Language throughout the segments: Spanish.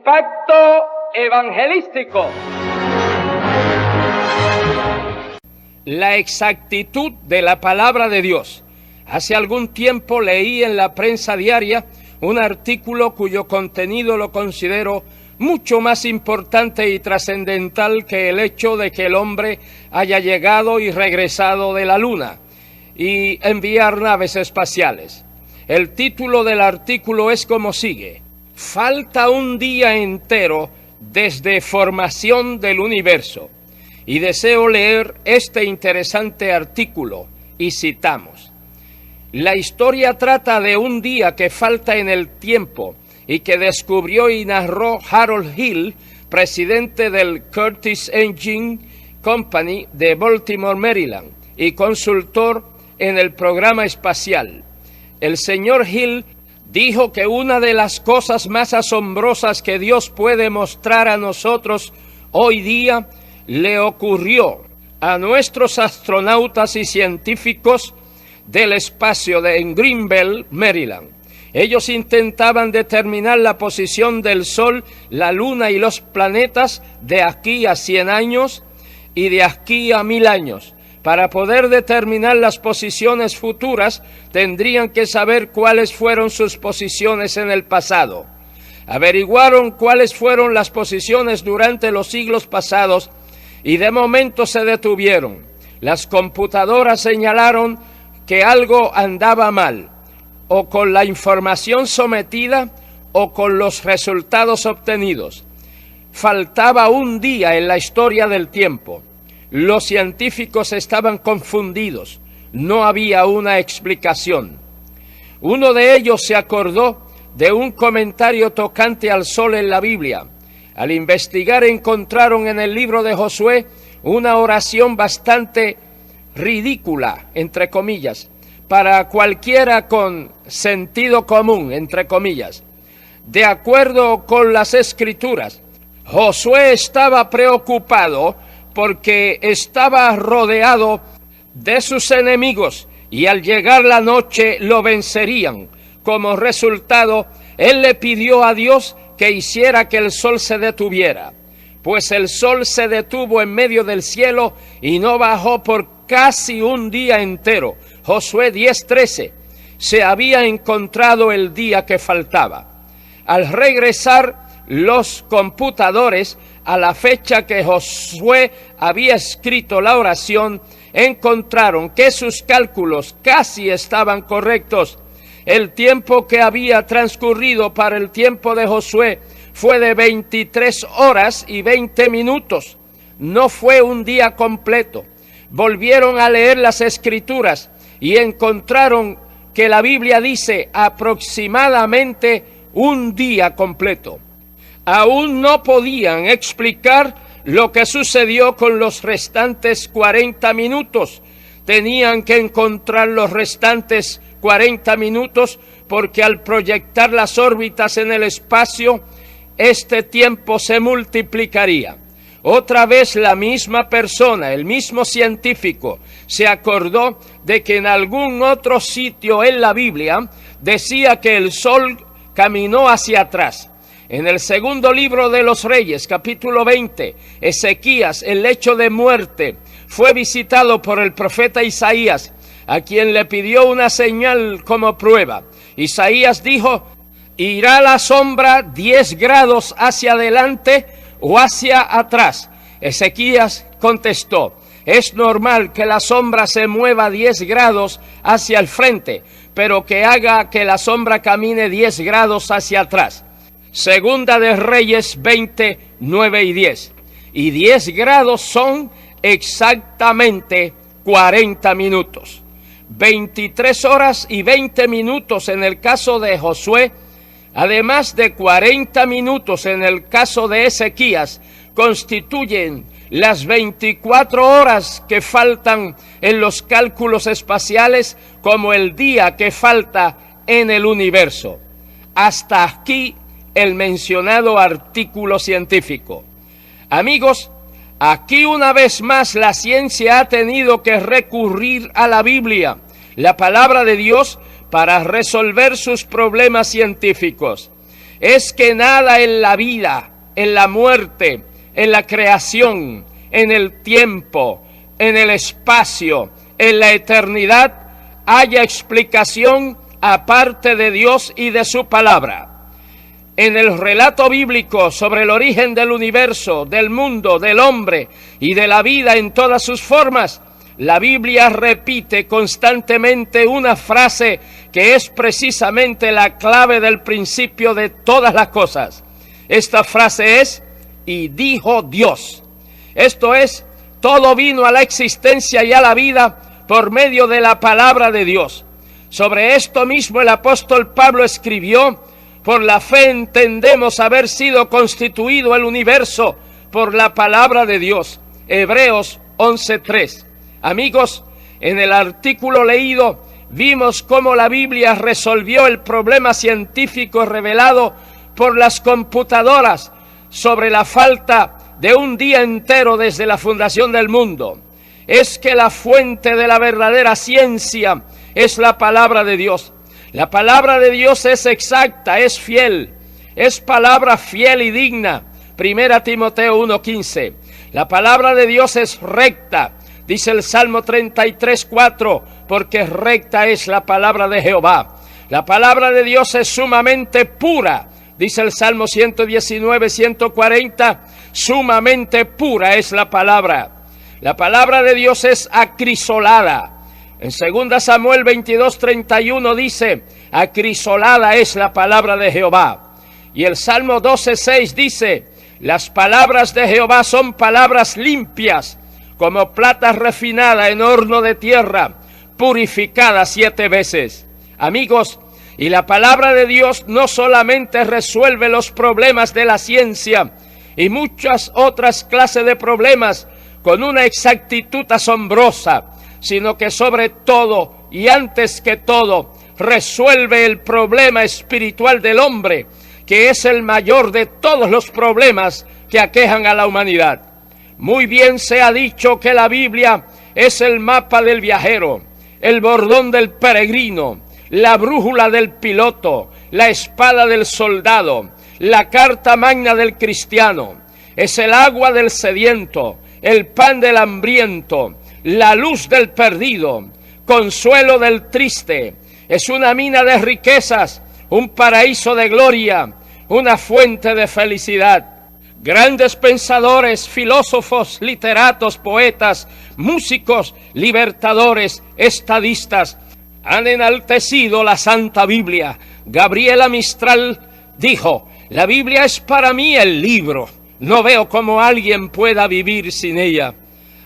Impacto evangelístico. La exactitud de la palabra de Dios. Hace algún tiempo leí en la prensa diaria un artículo cuyo contenido lo considero mucho más importante y trascendental que el hecho de que el hombre haya llegado y regresado de la luna y enviar naves espaciales. El título del artículo es como sigue: falta un día entero desde formación del universo. Y deseo leer este interesante artículo, y citamos: la historia trata de un día que falta en el tiempo y que descubrió y narró Harold Hill, presidente del Curtiss Engine Company de Baltimore, Maryland, y consultor en el programa espacial. El señor Hill dijo que una de las cosas más asombrosas que Dios puede mostrar a nosotros hoy día le ocurrió a nuestros astronautas y científicos del espacio en Greenbelt, Maryland. Ellos intentaban determinar la posición del Sol, la Luna y los planetas de aquí a 100 años y de aquí a 1000 años. Para poder determinar las posiciones futuras, tendrían que saber cuáles fueron sus posiciones en el pasado. Averiguaron cuáles fueron las posiciones durante los siglos pasados y de momento se detuvieron. Las computadoras señalaron que algo andaba mal, o con la información sometida o con los resultados obtenidos. Faltaba un día en la historia del tiempo. Los científicos estaban confundidos, no había una explicación. Uno de ellos se acordó de un comentario tocante al sol en la Biblia. Al investigar encontraron en el libro de Josué una oración bastante ridícula, entre comillas, para cualquiera con sentido común, entre comillas. De acuerdo con las Escrituras, Josué estaba preocupado porque estaba rodeado de sus enemigos y al llegar la noche lo vencerían. Como resultado, él le pidió a Dios que hiciera que el sol se detuviera, pues el sol se detuvo en medio del cielo y no bajó por casi un día entero. Josué 10:13, se había encontrado el día que faltaba. Al regresar los computadores a la fecha que Josué había escrito la oración, encontraron que sus cálculos casi estaban correctos. El tiempo que había transcurrido para el tiempo de Josué fue de 23 horas y 20 minutos. No fue un día completo. Volvieron a leer las Escrituras y encontraron que la Biblia dice aproximadamente un día completo. Aún no podían explicar lo que sucedió con los restantes 40 minutos. Tenían que encontrar los restantes 40 minutos porque al proyectar las órbitas en el espacio, este tiempo se multiplicaría. Otra vez la misma persona, el mismo científico, se acordó de que en algún otro sitio en la Biblia decía que el sol caminó hacia atrás. En el segundo libro de los Reyes, capítulo 20, Ezequías, el lecho de muerte, fue visitado por el profeta Isaías, a quien le pidió una señal como prueba. Isaías dijo: ¿irá la sombra 10 grados hacia adelante o hacia atrás? Ezequías contestó: es normal que la sombra se mueva 10 grados hacia el frente, pero que haga que la sombra camine 10 grados hacia atrás. Segunda de Reyes 20, 9 y 10. Y 10 grados son exactamente 40 minutos. 23 horas y 20 minutos en el caso de Josué, además de 40 minutos en el caso de Ezequías, constituyen las 24 horas que faltan en los cálculos espaciales como el día que falta en el universo. Hasta aquí el mencionado artículo científico. Amigos, aquí una vez más la ciencia ha tenido que recurrir a la Biblia, la palabra de Dios, para resolver sus problemas científicos. es que nada en la vida, en la muerte, en la creación, en el tiempo, en el espacio, en la eternidad, haya explicación aparte de Dios y de su palabra. En el relato bíblico sobre el origen del universo, del mundo, del hombre y de la vida en todas sus formas, la Biblia repite constantemente una frase que es precisamente la clave del principio de todas las cosas. Esta frase es: y dijo Dios. Esto es, todo vino a la existencia y a la vida por medio de la palabra de Dios. Sobre esto mismo el apóstol Pablo escribió: por la fe entendemos haber sido constituido el universo por la palabra de Dios. Hebreos 11:3. Amigos, en el artículo leído vimos cómo la Biblia resolvió el problema científico revelado por las computadoras sobre la falta de un día entero desde la fundación del mundo. Es que la fuente de la verdadera ciencia es la palabra de Dios. La palabra de Dios es exacta, es fiel, es palabra fiel y digna. 1 Timoteo 1:15. La palabra de Dios es recta, dice el Salmo 33:4, porque recta es la palabra de Jehová. La palabra de Dios es sumamente pura, dice el Salmo 119:140, sumamente pura es la palabra. La palabra de Dios es acrisolada. En 2 Samuel 22:31 dice: acrisolada es la palabra de Jehová. Y el Salmo 12:6 dice: las palabras de Jehová son palabras limpias, como plata refinada en horno de tierra, purificada 7 veces. Amigos, y la palabra de Dios no solamente resuelve los problemas de la ciencia y muchas otras clases de problemas con una exactitud asombrosa, sino que sobre todo y antes que todo resuelve el problema espiritual del hombre, que es el mayor de todos los problemas que aquejan a la humanidad. Muy bien se ha dicho que la Biblia es el mapa del viajero, el bordón del peregrino, la brújula del piloto, la espada del soldado, la carta magna del cristiano. Es el agua del sediento, el pan del hambriento, la luz del perdido, consuelo del triste. Es una mina de riquezas, un paraíso de gloria, una fuente de felicidad. Grandes pensadores, filósofos, literatos, poetas, músicos, libertadores, estadistas han enaltecido la Santa Biblia. Gabriela Mistral dijo: la Biblia es para mí el libro. No veo cómo alguien pueda vivir sin ella.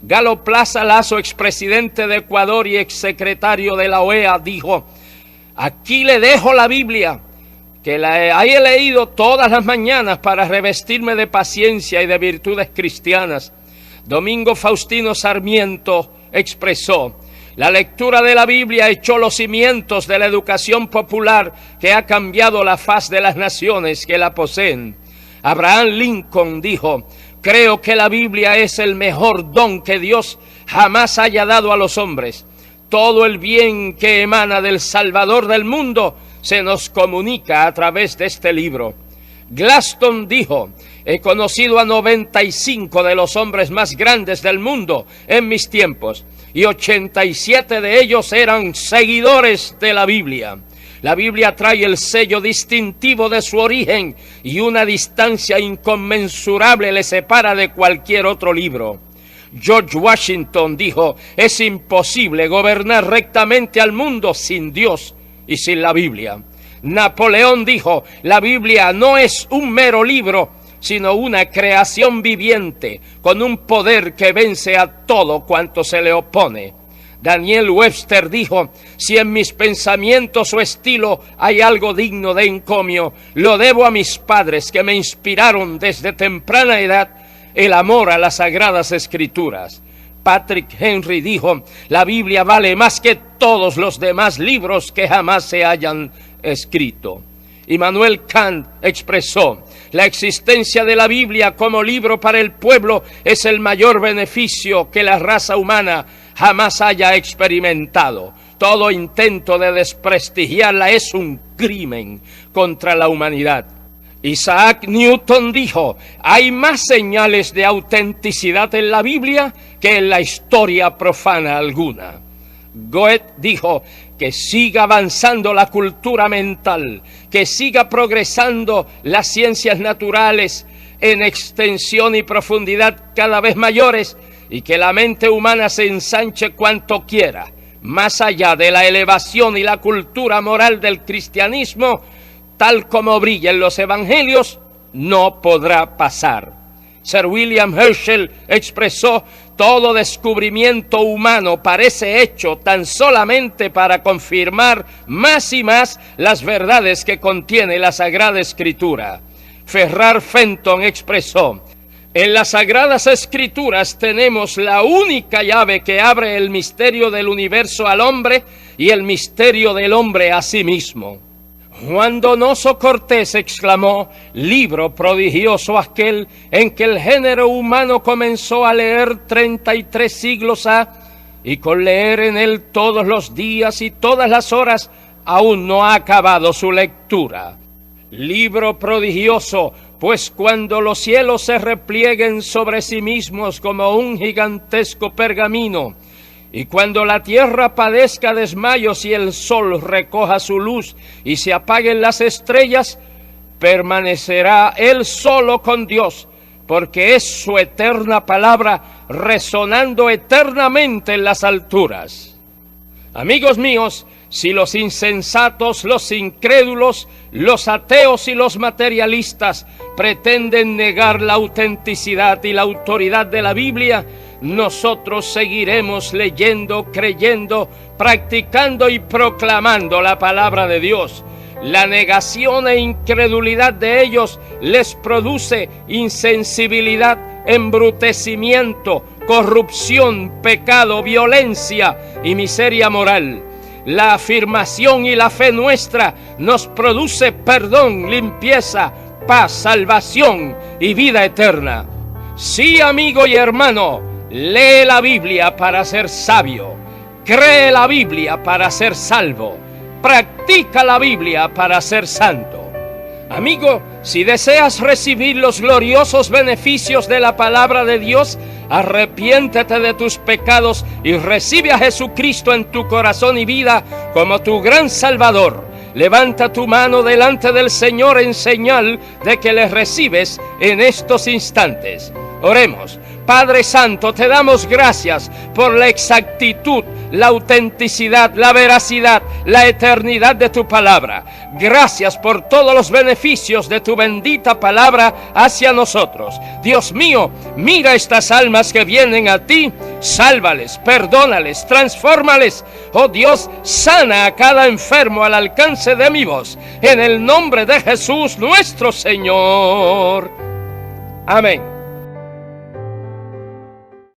Galo Plaza Lazo, expresidente de Ecuador y exsecretario de la OEA, dijo: aquí le dejo la Biblia, que la he leído todas las mañanas para revestirme de paciencia y de virtudes cristianas. Domingo Faustino Sarmiento expresó: la lectura de la Biblia echó los cimientos de la educación popular que ha cambiado la faz de las naciones que la poseen. Abraham Lincoln dijo: creo que la Biblia es el mejor don que Dios jamás haya dado a los hombres. Todo el bien que emana del Salvador del mundo se nos comunica a través de este libro. Gladstone dijo: he conocido a 95 de los hombres más grandes del mundo en mis tiempos, y 87 de ellos eran seguidores de la Biblia. La Biblia trae el sello distintivo de su origen y una distancia inconmensurable le separa de cualquier otro libro. George Washington dijo: es imposible gobernar rectamente al mundo sin Dios y sin la Biblia. Napoleón dijo: la Biblia no es un mero libro, sino una creación viviente con un poder que vence a todo cuanto se le opone. Daniel Webster dijo: si en mis pensamientos o estilo hay algo digno de encomio, lo debo a mis padres, que me inspiraron desde temprana edad el amor a las Sagradas Escrituras. Patrick Henry dijo: la Biblia vale más que todos los demás libros que jamás se hayan escrito. Immanuel Kant expresó: la existencia de la Biblia como libro para el pueblo es el mayor beneficio que la raza humana jamás haya experimentado. Todo intento de desprestigiarla es un crimen contra la humanidad. Isaac Newton dijo: hay más señales de autenticidad en la Biblia que en la historia profana alguna. Goethe dijo: que siga avanzando la cultura mental, que siga progresando las ciencias naturales en extensión y profundidad cada vez mayores, y que la mente humana se ensanche cuanto quiera. Más allá de la elevación y la cultura moral del cristianismo, tal como brilla en los evangelios, no podrá pasar. Sir William Herschel expresó: todo descubrimiento humano parece hecho tan solamente para confirmar más y más las verdades que contiene la Sagrada Escritura. Ferrar Fenton expresó: en las Sagradas Escrituras tenemos la única llave que abre el misterio del universo al hombre y el misterio del hombre a sí mismo. Juan Donoso Cortés exclamó: libro prodigioso aquel en que el género humano comenzó a leer 33 siglos ha, y con leer en él todos los días y todas las horas aún no ha acabado su lectura. Libro prodigioso, pues cuando los cielos se replieguen sobre sí mismos como un gigantesco pergamino, y cuando la tierra padezca desmayos y el sol recoja su luz y se apaguen las estrellas, permanecerá él solo con Dios, porque es su eterna palabra resonando eternamente en las alturas. Amigos míos, si los insensatos, los incrédulos, los ateos y los materialistas pretenden negar la autenticidad y la autoridad de la Biblia, nosotros seguiremos leyendo, creyendo, practicando y proclamando la palabra de Dios. La negación e incredulidad de ellos les produce insensibilidad, embrutecimiento, corrupción, pecado, violencia y miseria moral. La afirmación y la fe nuestra nos produce perdón, limpieza, paz, salvación y vida eterna. Sí, amigo y hermano, lee la Biblia para ser sabio, cree la Biblia para ser salvo, practica la Biblia para ser santo. Amigo, si deseas recibir los gloriosos beneficios de la palabra de Dios, arrepiéntete de tus pecados y recibe a Jesucristo en tu corazón y vida como tu gran Salvador. Levanta tu mano delante del Señor en señal de que le recibes en estos instantes. Oremos. Padre Santo, te damos gracias por la exactitud, la autenticidad, la veracidad, la eternidad de tu palabra. Gracias por todos los beneficios de tu bendita palabra hacia nosotros. Dios mío, mira estas almas que vienen a ti, sálvales, perdónales, transfórmales. Oh Dios, sana a cada enfermo al alcance de mi voz. En el nombre de Jesús nuestro Señor. Amén.